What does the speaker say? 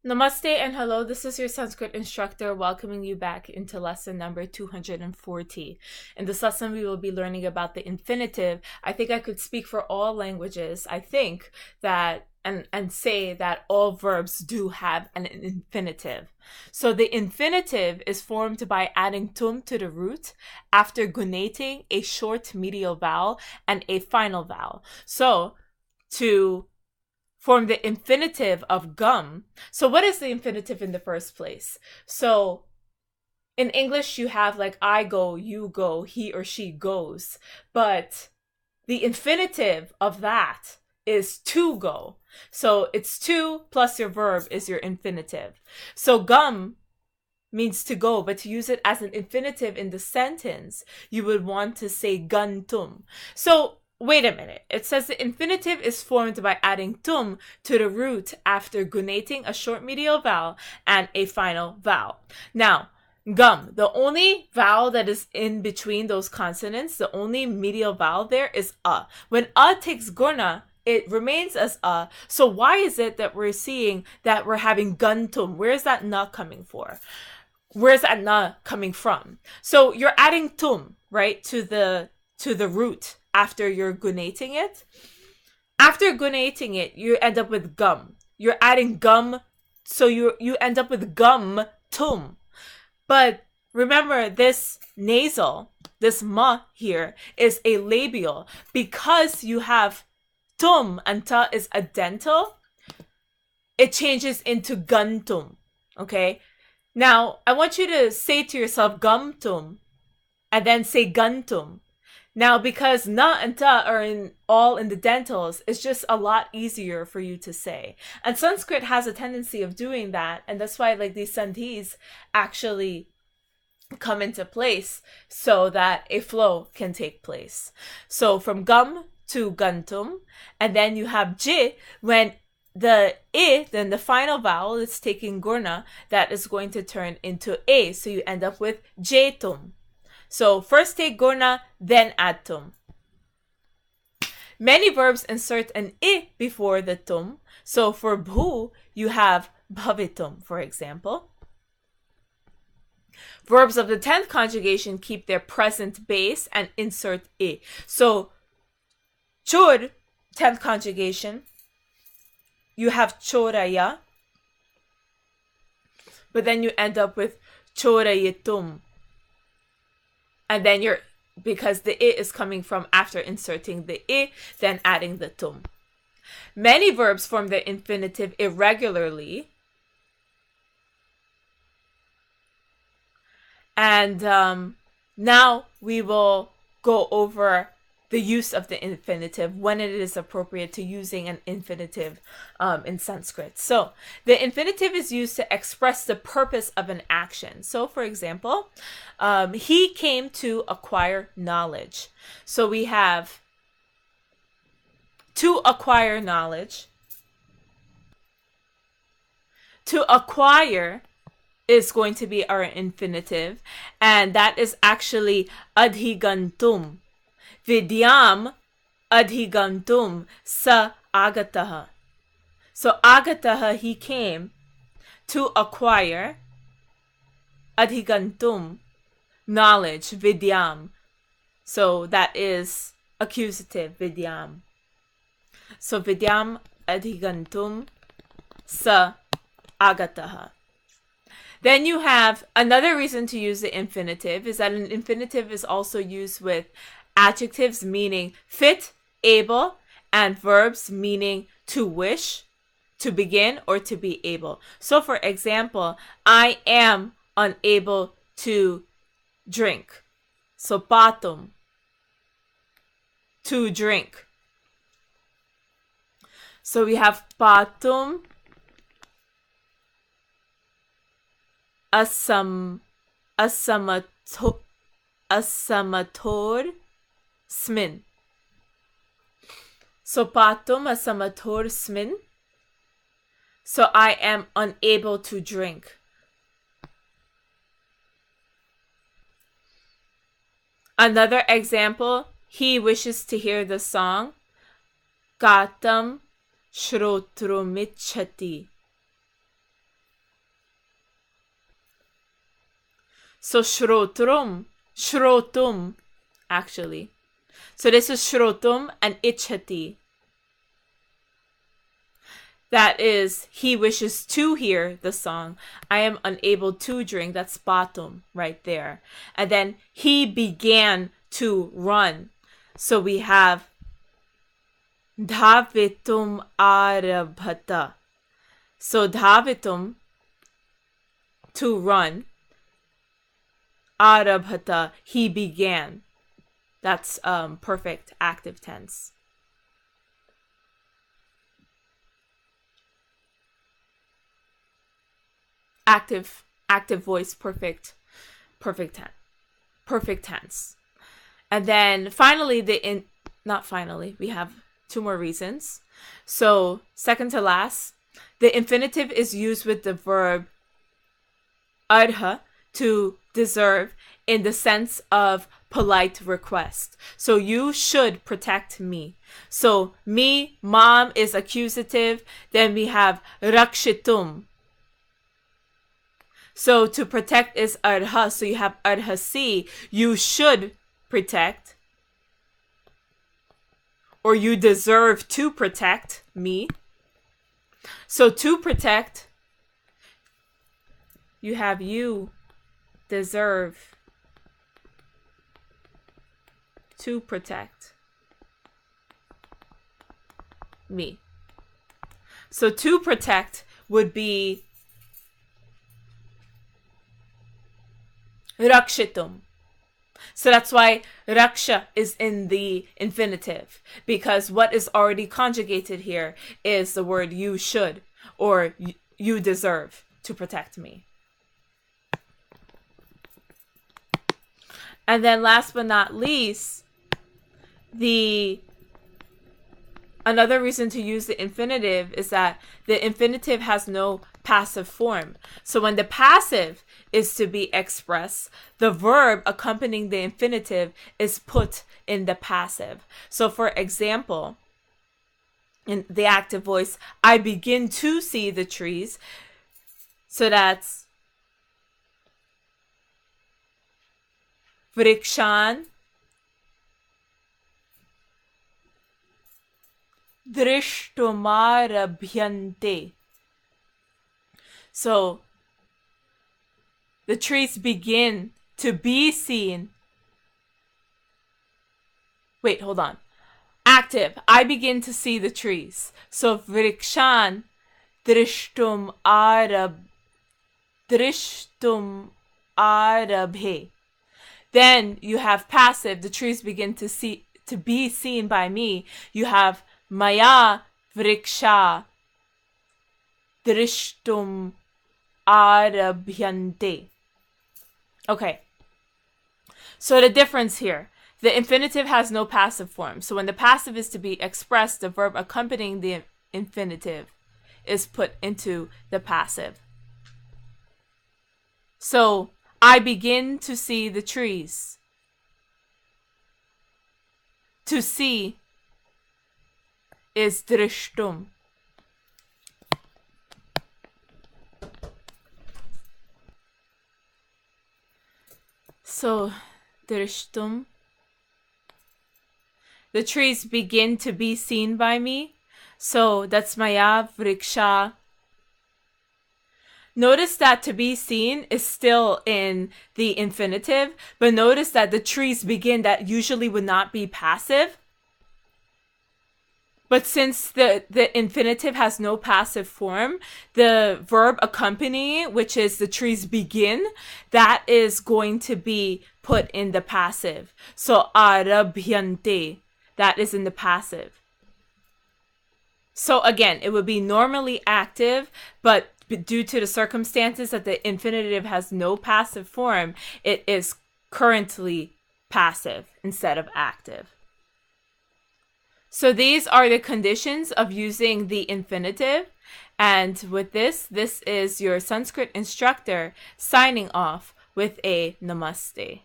Namaste and hello, this is your Sanskrit instructor welcoming you back into lesson number 240. In this lesson, we will be learning about the infinitive. I think I could speak for all languages. I think that and say that all verbs do have an infinitive. So the infinitive is formed by adding tum to the root after gunating a short medial vowel and a final vowel. So to form the infinitive of gum. So what is the infinitive in the first place? So in English, you have like I go, you go, he or she goes. But the infinitive of that is to go. So it's to plus your verb is your infinitive. So gum means to go, but to use it as an infinitive in the sentence, you would want to say gantum. So wait a minute. It says the infinitive is formed by adding tum to the root after gunating a short medial vowel and a final vowel. Now, gum, the only vowel that is in between those consonants, the only medial vowel there is a. When a takes guna, it remains as a. So why is it that we're seeing that we're having gantum? Where is that na coming for? Where's that na coming from? So you're adding tum, right, to the root after you're gunating it. After gunating it, you end up with gum. You're adding gum, so you end up with gum tum. But remember, this nasal, this ma here, is a labial. Because you have tum and ta is a dental, it changes into gantum, okay? Now, I want you to say to yourself gumtum and then say gantum. Now, because na and ta are all in the dentals, it's just a lot easier for you to say. And Sanskrit has a tendency of doing that, and that's why like these sandhis actually come into place so that a flow can take place. So from gum to gantum, and then you have j when the I, then the final vowel is taking gurna, that is going to turn into a, so you end up with jetum. So first take gurna, then add tum. Many verbs insert an I before the tum. So for bhu, you have bhavitum, for example. Verbs of the 10th conjugation keep their present base and insert I. So chur, 10th conjugation, you have choraya, but then you end up with chorayitum. And then because the I is coming from after inserting the I, then adding the tum. Many verbs form the infinitive irregularly. And now we will go over the use of the infinitive, when it is appropriate to using an infinitive in Sanskrit. So the infinitive is used to express the purpose of an action. So for example, he came to acquire knowledge. So we have to acquire knowledge. To acquire is going to be our infinitive, and that is actually adhigantum. Vidyam adhigantum sa agataha. So agataha, he came to acquire. Adhigantum, knowledge, vidyam. So that is accusative, vidyam. So vidyam adhigantum sa agataha. Then you have another reason to use the infinitive is that an infinitive is also used with adjectives meaning fit, able, and verbs meaning to wish, to begin, or to be able. So for example, I am unable to drink. So patum, to drink. So we have patum asamator smin. So patum asamator smin. So I am unable to drink. Another example, he wishes to hear the song Gatam Shrotrumichati. So shrotum, actually. So this is shrotum and ichhati. That is, he wishes to hear the song. I am unable to drink. That's patum right there. And then he began to run. So we have dhavitum arabhata. So dhavitum, to run. Arabhata, he began. That's perfect active tense. Active voice, perfect tense. And then finally, we have two more reasons. So second to last, the infinitive is used with the verb arha, to deserve, in the sense of polite request. So you should protect me. So me, mom, is accusative. Then we have rakshitum. So to protect is arha. So you have arhasi. You should protect. Or you deserve to protect me. So to protect, you have you deserve to protect me. So to protect would be rakshitum. So that's why raksha is in the infinitive, because what is already conjugated here is the word you should, or you deserve to protect me. And then last but not least, another reason to use the infinitive is that the infinitive has no passive form. So when the passive is to be expressed, the verb accompanying the infinitive is put in the passive. So for example, in the active voice, I begin to see the trees. So that's vrikshan drishtumarabhyante. So the trees begin to be seen. Wait, hold on. Active. I begin to see the trees. So vrikshan drishtum arabhe. Then you have passive. The trees begin to be seen by me. You have maya vriksha drishtum arabhyante. Okay. So the difference here. The infinitive has no passive form. So when the passive is to be expressed, the verb accompanying the infinitive is put into the passive. So I begin to see the trees. To see is drishtum. So drishtum. The trees begin to be seen by me. So that's maya vriksha. Notice that to be seen is still in the infinitive, but notice that the trees begin, that usually would not be passive. But since the infinitive has no passive form, the verb accompany, which is the trees begin, that is going to be put in the passive. So arabhyante, that is in the passive. So again, it would be normally active, but due to the circumstances that the infinitive has no passive form, it is currently passive instead of active. So these are the conditions of using the infinitive. And with this is your Sanskrit instructor signing off with a namaste.